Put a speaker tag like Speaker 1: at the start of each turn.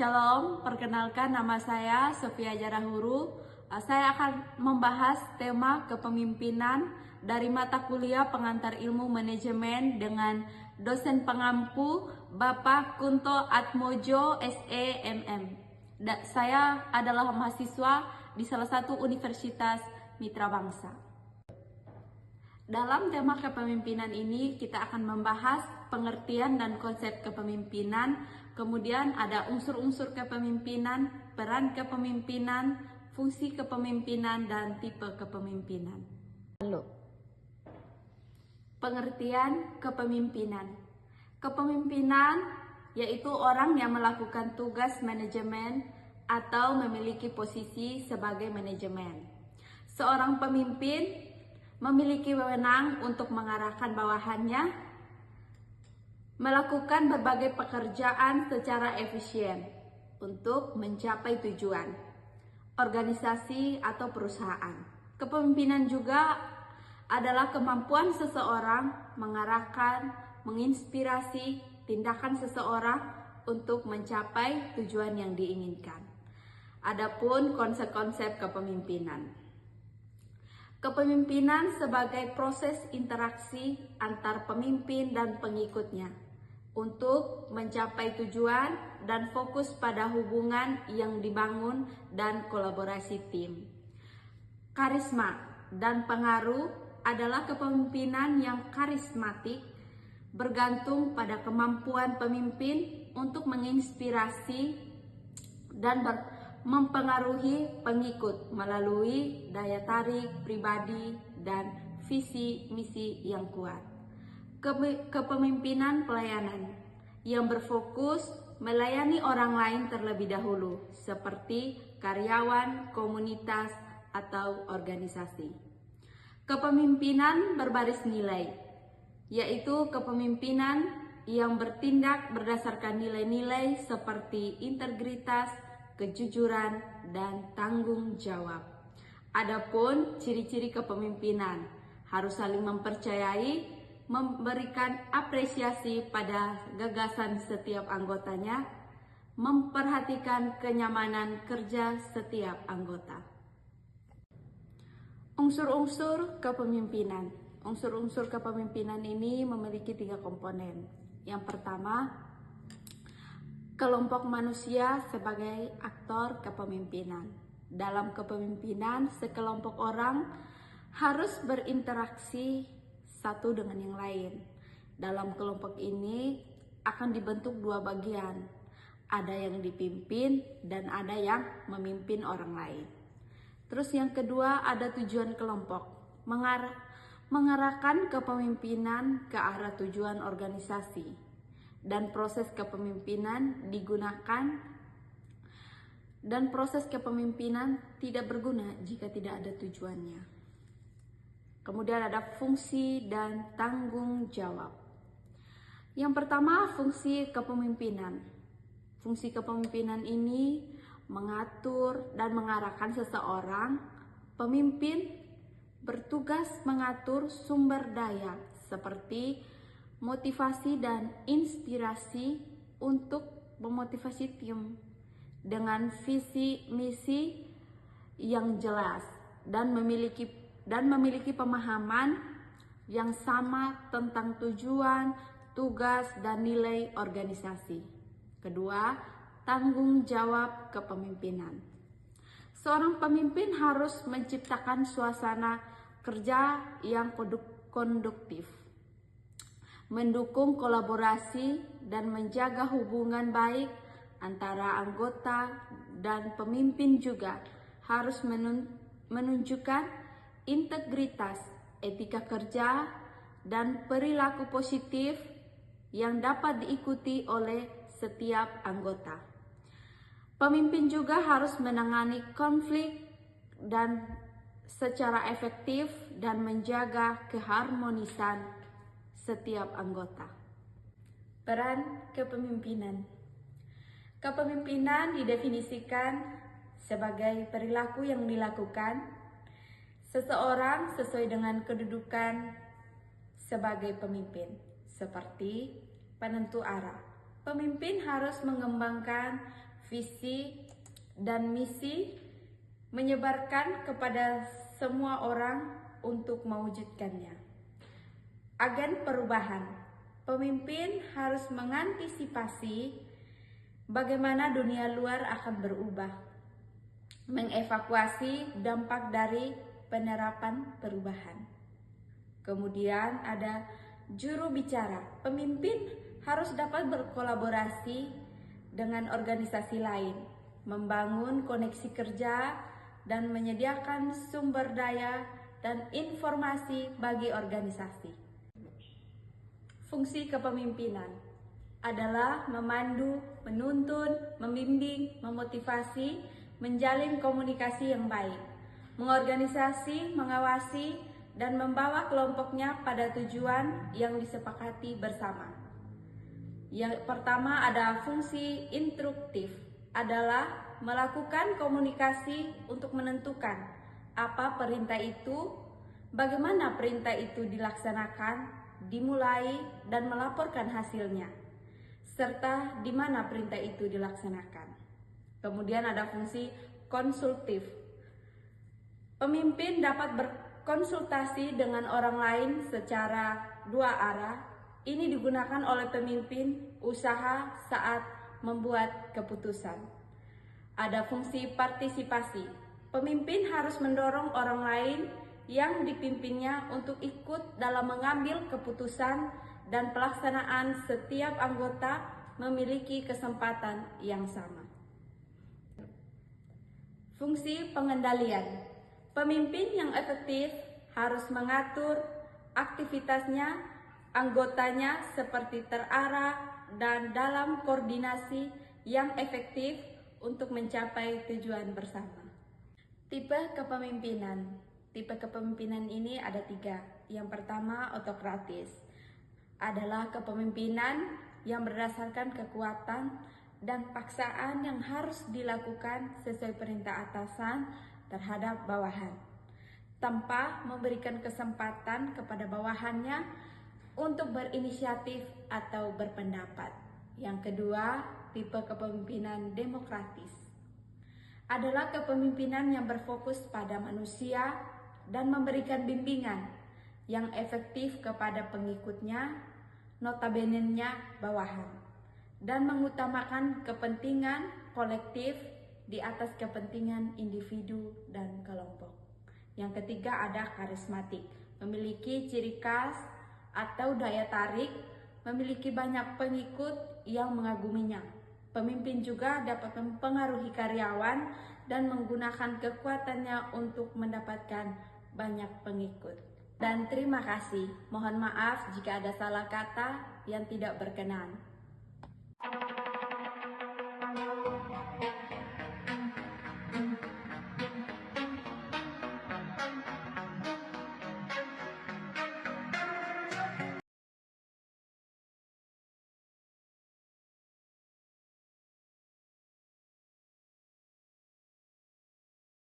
Speaker 1: Shalom, perkenalkan nama saya Sofia Jarahuru. Saya akan membahas tema kepemimpinan dari mata kuliah pengantar ilmu manajemen dengan dosen pengampu Bapak Kunto Atmojo SEMM. Saya adalah mahasiswa di salah satu universitas mitra bangsa. Dalam tema kepemimpinan ini kita akan membahas pengertian dan konsep kepemimpinan, kemudian ada unsur-unsur kepemimpinan, peran kepemimpinan, fungsi kepemimpinan, dan tipe kepemimpinan. Lalu, pengertian kepemimpinan. Kepemimpinan yaitu orang yang melakukan tugas manajemen atau memiliki posisi sebagai manajemen. Seorang pemimpin memiliki wewenang untuk mengarahkan bawahannya melakukan berbagai pekerjaan secara efisien untuk mencapai tujuan organisasi atau perusahaan. Kepemimpinan juga adalah kemampuan seseorang mengarahkan, menginspirasi tindakan seseorang untuk mencapai tujuan yang diinginkan. Adapun konsep-konsep kepemimpinan. Kepemimpinan sebagai proses interaksi antar pemimpin dan pengikutnya untuk mencapai tujuan dan fokus pada hubungan yang dibangun dan kolaborasi tim. Karisma dan pengaruh adalah kepemimpinan yang karismatik, bergantung pada kemampuan pemimpin untuk menginspirasi dan mempengaruhi pengikut melalui daya tarik pribadi dan visi misi yang kuat. Kepemimpinan pelayanan yang berfokus melayani orang lain terlebih dahulu, seperti karyawan, komunitas, atau organisasi. Kepemimpinan berbaris nilai, yaitu kepemimpinan yang bertindak berdasarkan nilai-nilai seperti integritas, kejujuran, dan tanggung jawab. Adapun ciri-ciri kepemimpinan harus saling mempercayai, memberikan apresiasi pada gagasan setiap anggotanya, memperhatikan kenyamanan kerja setiap anggota. Unsur-unsur kepemimpinan. Unsur-unsur kepemimpinan ini memiliki 3 komponen. Yang pertama, kelompok manusia sebagai aktor kepemimpinan. Dalam kepemimpinan, sekelompok orang harus berinteraksi satu dengan yang lain. Dalam kelompok ini akan dibentuk 2 bagian. Ada yang dipimpin dan ada yang memimpin orang lain. Terus yang kedua, ada tujuan kelompok. Mengarahkan kepemimpinan ke arah tujuan organisasi. Dan proses kepemimpinan digunakan dan proses kepemimpinan tidak berguna jika tidak ada tujuannya. Kemudian ada fungsi dan tanggung jawab. Yang pertama, fungsi kepemimpinan. Fungsi kepemimpinan ini mengatur dan mengarahkan seseorang. Pemimpin bertugas mengatur sumber daya seperti motivasi dan inspirasi untuk memotivasi tim dengan visi misi yang jelas dan memiliki pemahaman yang sama tentang tujuan, tugas, dan nilai organisasi. Kedua, tanggung jawab kepemimpinan. Seorang pemimpin harus menciptakan suasana kerja yang konduktif, mendukung kolaborasi dan menjaga hubungan baik antara anggota, dan pemimpin juga harus menunjukkan integritas, etika kerja, dan perilaku positif yang dapat diikuti oleh setiap anggota. Pemimpin juga harus menangani konflik dan secara efektif dan menjaga keharmonisan setiap anggota. Peran kepemimpinan. Kepemimpinan didefinisikan sebagai perilaku yang dilakukan seseorang sesuai dengan kedudukan sebagai pemimpin, seperti penentu arah. Pemimpin harus mengembangkan visi, dan misi menyebarkan kepada semua orang untuk mewujudkannya. Agen perubahan. Pemimpin harus mengantisipasi bagaimana dunia luar akan berubah, mengevakuasi dampak dari penerapan perubahan. Kemudian ada juru bicara. Pemimpin harus dapat berkolaborasi dengan organisasi lain, membangun koneksi kerja, dan menyediakan sumber daya dan informasi bagi organisasi. Fungsi kepemimpinan adalah memandu, menuntun, membimbing, memotivasi, menjalin komunikasi yang baik, mengorganisasi, mengawasi, dan membawa kelompoknya pada tujuan yang disepakati bersama. Yang pertama ada fungsi instruktif, adalah melakukan komunikasi untuk menentukan apa perintah itu, bagaimana perintah itu dilaksanakan, dimulai, dan melaporkan hasilnya, serta di mana perintah itu dilaksanakan. Kemudian ada fungsi konsultif. Pemimpin dapat berkonsultasi dengan orang lain secara dua arah. Ini digunakan oleh pemimpin usaha saat membuat keputusan. Ada fungsi partisipasi. Pemimpin harus mendorong orang lain yang dipimpinnya untuk ikut dalam mengambil keputusan, dan pelaksanaan setiap anggota memiliki kesempatan yang sama. Fungsi pengendalian. Pemimpin yang efektif harus mengatur aktivitasnya, anggotanya seperti terarah dan dalam koordinasi yang efektif untuk mencapai tujuan bersama. Tipe kepemimpinan. Tipe kepemimpinan ini ada 3. Yang pertama, autokratis. Adalah kepemimpinan yang berdasarkan kekuatan dan paksaan yang harus dilakukan sesuai perintah atasan terhadap bawahan, tanpa memberikan kesempatan kepada bawahannya untuk berinisiatif atau berpendapat. Yang kedua, tipe kepemimpinan demokratis. Adalah kepemimpinan yang berfokus pada manusia dan memberikan bimbingan yang efektif kepada pengikutnya, notabene-nya bawahan, dan mengutamakan kepentingan kolektif di atas kepentingan individu dan kelompok. Yang ketiga ada karismatik, memiliki ciri khas atau daya tarik, memiliki banyak pengikut yang mengaguminya. Pemimpin juga dapat mempengaruhi karyawan dan menggunakan kekuatannya untuk mendapatkan banyak pengikut. Dan terima kasih. Mohon maaf jika ada salah kata yang tidak berkenan.